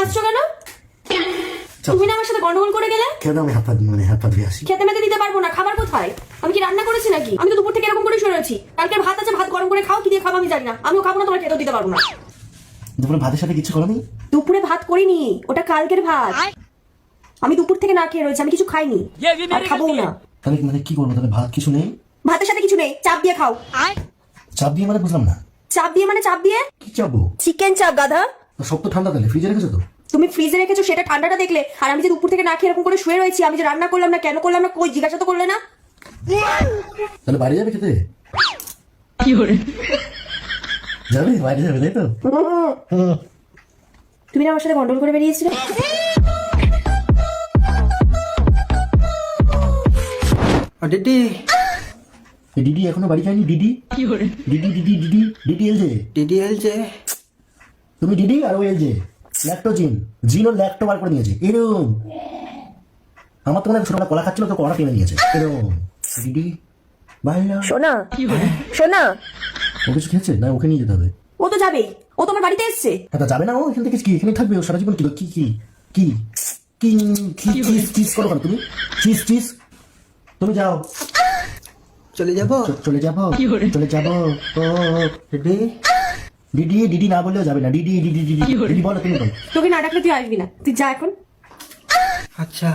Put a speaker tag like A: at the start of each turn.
A: হাসছো কেন? তুমি না আমার সাথে গন্ডগোল করে গেলে।
B: কেন আমি হাত পা ধুয়ে আসি?
A: খেতে মেতে দিতে পারবো না, খাবার কোথায়? আমি কি রান্না করেছি নাকি? আমি তো দুপুর থেকে এরকম করে শুয়ে রয়েছি। কালকে ভাত আছে, ভাত গরম করে খাও, কি দিয়ে খাবো আমি জানি না। আমিও খাবো না, তোমার খেতেও দিতে পারবো না।
B: দুপুরে ভাতের সাথে কিছু করো নি?
A: দুপুরে ভাত করিনি, ওটা কালকের ভাত। আমি দুপুর থেকে না খেয়ে রয়েছি, আমি কিছু খাইনি আর খাবোও না।
B: তাহলে মানে কি করবো? তাহলে ভাত কিছু নেই?
A: ভাতের সাথে কিছু নেই, চাপ দিয়ে খাও।
B: চাপ দিয়ে মানে বুঝলাম না।
A: চাপ দিয়ে মানে চাপ দিয়ে
B: কি চাপবো?
A: চিকেন চাপ গাধা।
B: সব তো ঠান্ডা, তাহলে ফ্রিজে রেখেছো তো?
A: তুমি ফ্রিজে রেখেছো সেটা ঠান্ডাটা দেখলে, আর আমি যে দুপুর থেকে না খেয়ে এরকম করে শুয়ে রয়েছি, আমি যে রান্না করলাম না, কেন করলাম না, কই জিজ্ঞাসা তো করলে না।
B: তাহলে বাড়ি যাবে খেতে? যাবে বাইরে যাবে, তাই তো?
A: তুমি না আমার সাথে গন্ডগোল করে বেরিয়েছিলে।
C: দিদি
B: দিদি এখনো বাড়ি যায়নি? দিদি দিদি দিদি দিদি দিদি এলজে।
C: দিদি এলছে।
B: তুমি দিদি আর ও এলজে ল্যাক্টোজিন জিনো ল্যাক্টো বার করে নিয়েছে এরকম। আমার তো মনে হয় ছোটবেলা কলা খাচ্ছিল তো কলা টেনে নিয়েছে এরকম। দিদি বাইরে
A: শোনা শোনা,
B: ও কিছু খেয়েছে না? ওকে নিয়ে যেতে হবে।
A: ও তো যাবেই, ও তোমার বাড়িতে এসছে।
B: হ্যাঁ তা যাবে না ও এখান থেকে? কি এখানে থাকবে ও সারা জীবন? কি কি কি কি কি চিজ চিজ করো কেন তুমি? চিজ চিজ তুমি যাও।
C: চলে যাবো।
B: চলে যাবো চলে যাবো। ও
C: দিদি
B: দিদি দিদি না বললেও যাবে না। দিদি দিদি দিদি দিদি বলো, তুমি বলো।
A: তোকে না ডাকলে তুই আসবি না, তুই যা এখন।
C: আচ্ছা।